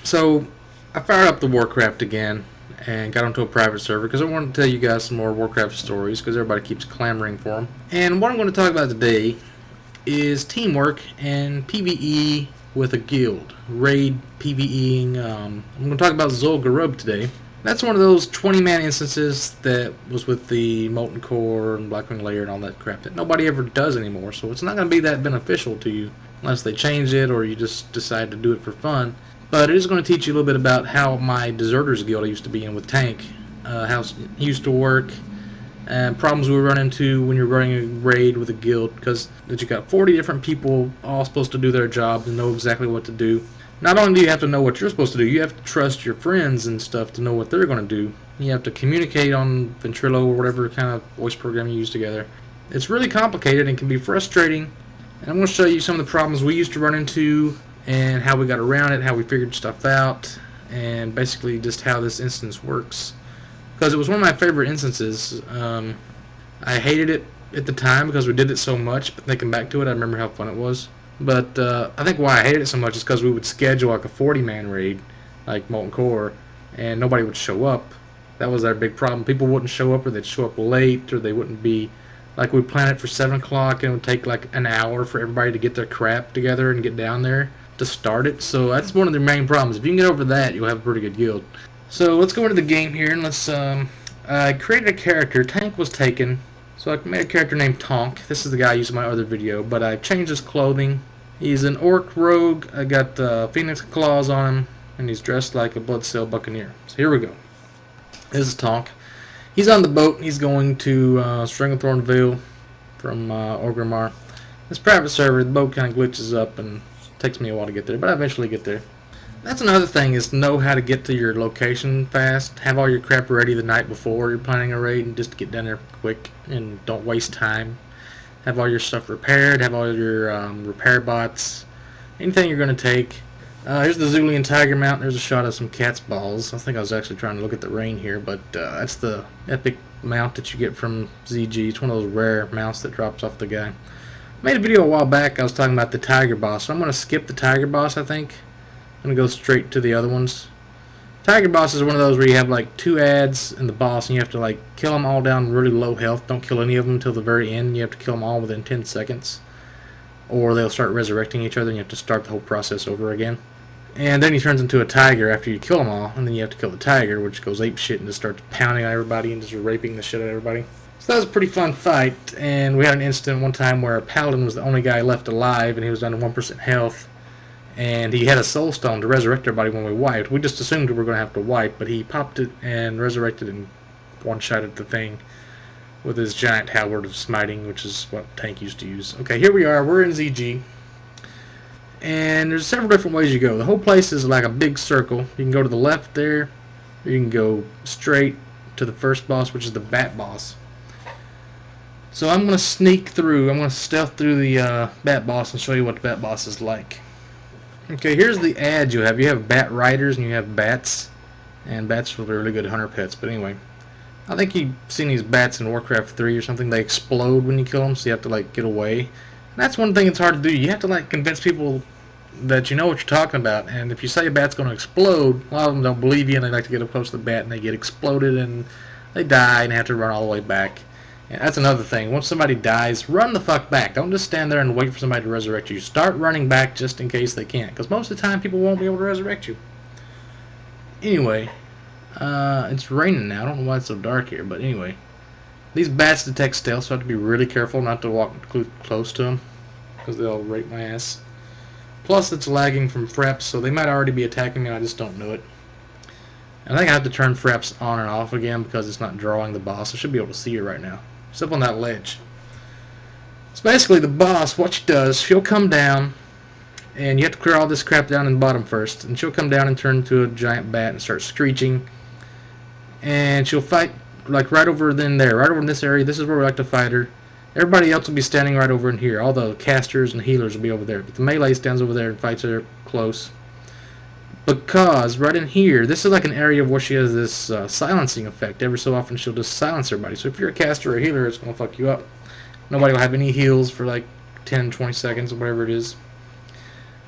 So I fired up the Warcraft again and got onto a private server because I wanted to tell you guys some more Warcraft stories because everybody keeps clamoring for them. And what I'm going to talk about today is teamwork and PvE with a guild. Raid PvEing. I'm going to talk about Zul Gurub today. That's one of those 20-man instances that was with the Molten Core and Blackwing Layer and all that crap that nobody ever does anymore, so it's not going to be that beneficial to you unless they change it or you just decide to do it for fun. But it is going to teach you a little bit about how my Deserters Guild I used to be in with Tank, how it used to work, and problems we run into when you're running a raid with a guild, because you got 40 different people all supposed to do their job and know exactly what to do. Not only do you have to know what you're supposed to do, you have to trust your friends and stuff to know what they're going to do. You have to communicate on Ventrilo or whatever kind of voice program you use together. It's really complicated and can be frustrating, and I'm going to show you some of the problems we used to run into and how we got around it, how we figured stuff out, and basically just how this instance works. Because it was one of my favorite instances. I hated it at the time because we did it so much, but thinking back to it, I remember how fun it was. But I think why I hated it so much is because we would schedule like a 40-man raid, like Molten Core, and nobody would show up. That was our big problem. People wouldn't show up, or they'd show up late, or they wouldn't be... Like, we'd plan it for 7 o'clock, and it would take like an hour for everybody to get their crap together and get down there to start it. So that's one of the main problems. If you can get over that, you'll have a pretty good guild. So let's go into the game here, and let's... I created a character. Tank was taken. So I made a character named Tonk. This is the guy I used in my other video, but I changed his clothing. He's an orc rogue. I got phoenix claws on him, and he's dressed like a Bloodsail buccaneer. So here we go. This is Tonk. He's on the boat. He's going to Stranglethorn Vale from Orgrimmar. This private server, the boat kind of glitches up, and it takes me a while to get there, but I eventually get there. That's another thing, is to know how to get to your location fast. Have all your crap ready the night before you're planning a raid, and just get down there quick and don't waste time. Have all your stuff repaired, have all your repair bots, anything you're going to take. Here's the Zulian Tiger mount. There's a shot of some cat's balls. I think I was actually trying to look at the rain here, but that's the epic mount that you get from ZG. It's one of those rare mounts that drops off the guy. I made a video a while back. I was talking about the Tiger boss, so I'm going to skip the Tiger boss, I think. I'm going to go straight to the other ones. Tiger boss is one of those where you have like 2 ads and the boss, and you have to like kill them all down really low health. Don't kill any of them until the very end. You have to kill them all within 10 seconds. Or they'll start resurrecting each other and you have to start the whole process over again. And then he turns into a tiger after you kill them all, and then you have to kill the tiger, which goes ape shit and just starts pounding on everybody and just raping the shit out of everybody. So that was a pretty fun fight, and we had an incident one time where a paladin was the only guy left alive, and he was down to 1% health. And he had a soul stone to resurrect everybody when we wiped. We just assumed we were going to have to wipe, but he popped it and resurrected and one-shotted the thing with his giant halberd of smiting, which is what Tank used to use. Okay, here we are. We're in ZG. And there's several different ways you go. The whole place is like a big circle. You can go to the left there, or you can go straight to the first boss, which is the Bat Boss. So I'm going to sneak through. I'm going to stealth through the Bat Boss and show you what the Bat Boss is like. Okay, here's the ads you have. You have bat riders and you have bats. And bats are really good hunter pets, but anyway. I think you've seen these bats in Warcraft 3 or something. They explode when you kill them, so you have to like get away. And that's one thing that's hard to do. You have to like convince people that you know what you're talking about. And if you say a bat's going to explode, a lot of them don't believe you and they like to get up close to the bat and they get exploded and they die and have to run all the way back. And that's another thing. Once somebody dies, run the fuck back. Don't just stand there and wait for somebody to resurrect you. Start running back just in case they can't. Because most of the time, people won't be able to resurrect you. Anyway, it's raining now. I don't know why it's so dark here, but anyway. These bats detect stealth, so I have to be really careful not to walk close to them. Because they'll rape my ass. Plus, it's lagging from Fraps, so they might already be attacking me and I just don't know it. I think I have to turn Fraps on and off again because it's not drawing the boss. I should be able to see her right now. She's up on that ledge. So basically the boss, what she does, she'll come down, and you have to clear all this crap down in the bottom first, and she'll come down and turn into a giant bat and start screeching. And she'll fight like right over in there, right over in this area. This is where we like to fight her. Everybody else will be standing right over in here. All the casters and healers will be over there. But the melee stands over there and fights her close. Because right in here, this is like an area where she has this silencing effect. Every so often she'll just silence everybody. So if you're a caster or a healer, it's going to fuck you up. Nobody will have any heals for like 10, 20 seconds or whatever it is.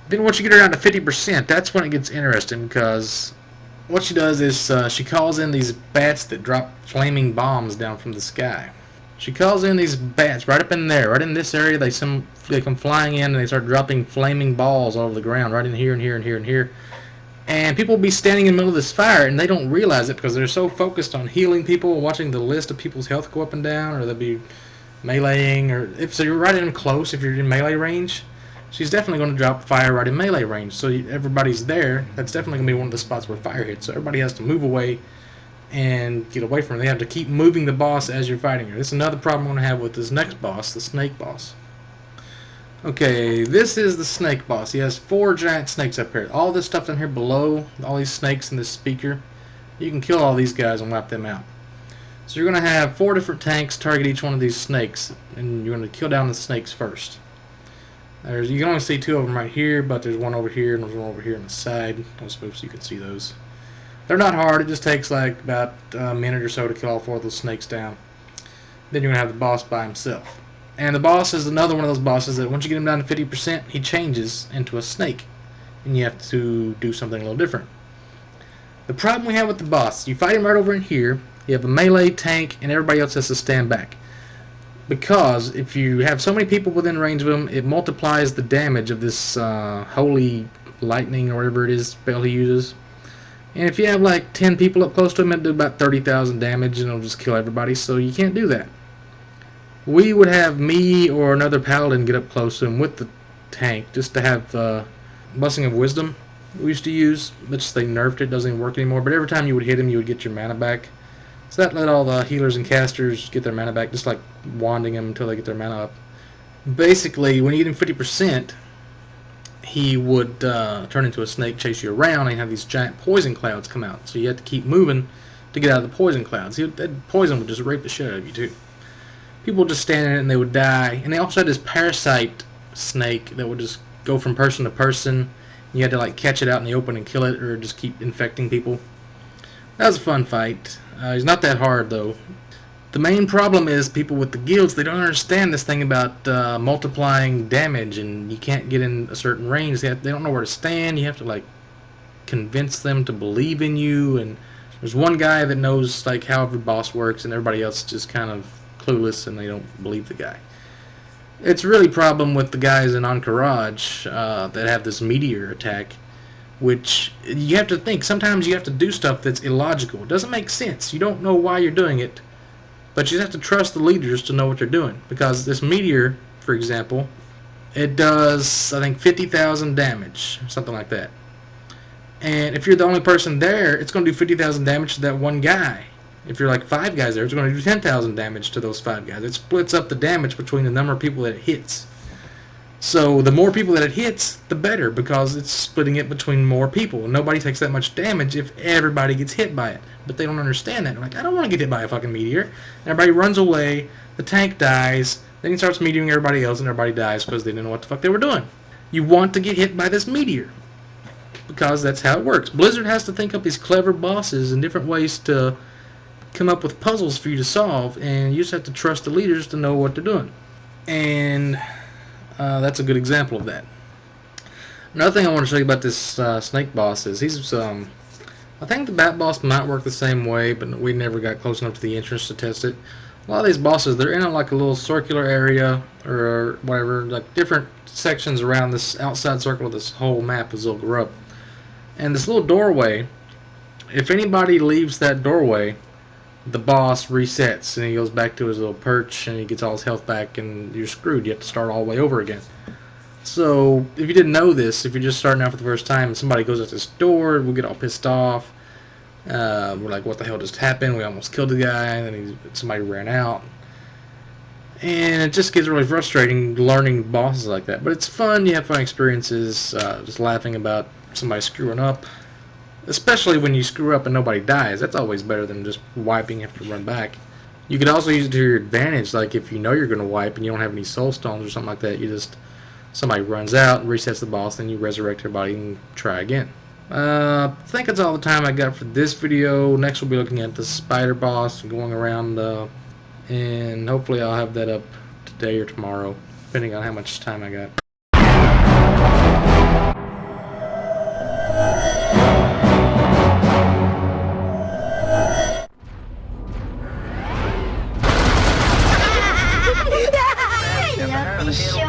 Then once you get her down to 50%, that's when it gets interesting, because what she does is she calls in these bats that drop flaming bombs down from the sky. She calls in these bats right up in there, right in this area. They come flying in and they start dropping flaming balls all over the ground, right in here and here and here and here. And people will be standing in the middle of this fire and they don't realize it because they're so focused on healing people and watching the list of people's health go up and down, or they'll be meleeing, or if so you're right in close, if you're in melee range, she's definitely going to drop fire right in melee range. So everybody's there. That's definitely going to be one of the spots where fire hits. So everybody has to move away and get away from her. They have to keep moving the boss as you're fighting her. This is another problem I'm going to have with this next boss, the snake boss. Okay, this is the snake boss. He has 4 giant snakes up here. All this stuff down here below, all these snakes in this speaker, you can kill all these guys and wipe them out. So you're going to have 4 different tanks target each one of these snakes, and you're going to kill down the snakes first. You can only see 2 of them right here, but there's one over here and there's one over here on the side. I'll move so you can see those. They're not hard. It just takes like about a minute or so to kill all 4 of those snakes down. Then you're going to have the boss by himself. And the boss is another one of those bosses that once you get him down to 50%, he changes into a snake. And you have to do something a little different. The problem we have with the boss, you fight him right over in here, you have a melee tank, and everybody else has to stand back. Because if you have so many people within range of him, it multiplies the damage of this holy lightning or whatever it is spell he uses. And if you have like 10 people up close to him, it'll do about 30,000 damage and it'll just kill everybody, so you can't do that. We would have me or another paladin get up close to him with the tank just to have Blessing of Wisdom we used to use, but they nerfed it, doesn't even work anymore. But every time you would hit him, you would get your mana back. So that let all the healers and casters get their mana back, just like wanding them until they get their mana up. Basically, when you get him 50%, he would turn into a snake, chase you around, and have these giant poison clouds come out. So you have to keep moving to get out of the poison clouds. That poison would just rape the shit out of you, too. People would just stand in it and they would die. And they also had this parasite snake that would just go from person to person. You had to like catch it out in the open and kill it, or just keep infecting people. That was a fun fight. He's not that hard, though. The main problem is people with the guilds, they don't understand this thing about multiplying damage, and you can't get in a certain range. They don't know where to stand. You have to like convince them to believe in you, and there's one guy that knows like how every boss works, and everybody else just kind of clueless and they don't believe the guy. It's really a problem with the guys in Encourage that have this meteor attack, which you have to think. Sometimes you have to do stuff that's illogical. It doesn't make sense. You don't know why you're doing it. But you have to trust the leaders to know what they're doing. Because this meteor, for example, it does, I think, 50,000 damage, something like that. And if you're the only person there, it's going to do 50,000 damage to that one guy. If you're like 5 guys there, it's going to do 10,000 damage to those 5 guys. It splits up the damage between the number of people that it hits. So the more people that it hits, the better, because it's splitting it between more people. Nobody takes that much damage if everybody gets hit by it. But they don't understand that. They're like, I don't want to get hit by a fucking meteor. And everybody runs away, the tank dies, then he starts meteoring everybody else, and everybody dies because they didn't know what the fuck they were doing. You want to get hit by this meteor, because that's how it works. Blizzard has to think up these clever bosses and different ways to come up with puzzles for you to solve, and you just have to trust the leaders to know what they're doing. And that's a good example of that. Another thing I want to show you about this snake boss is he's I think the bat boss might work the same way, but we never got close enough to the entrance to test it. A lot of these bosses, they're in like a little circular area or whatever, like different sections around this outside circle of this whole map of Zul Gurub. And this little doorway, if anybody leaves that doorway, the boss resets and he goes back to his little perch and he gets all his health back, and you're screwed. You have to start all the way over again. So if you didn't know this, if you're just starting out for the first time and somebody goes at this door, we'll get all pissed off. We're like, what the hell just happened? We almost killed the guy, and then somebody ran out. And it just gets really frustrating learning bosses like that. But it's fun. You have fun experiences, just laughing about somebody screwing up. Especially when you screw up and nobody dies. That's always better than just wiping and have to run back. You could also use it to your advantage, like if you know you're going to wipe and you don't have any soul stones or something like that, somebody runs out and resets the boss, then you resurrect your body and try again. I think that's all the time I got for this video. Next we'll be looking at the spider boss, going around, and hopefully I'll have that up today or tomorrow, depending on how much time I got. Show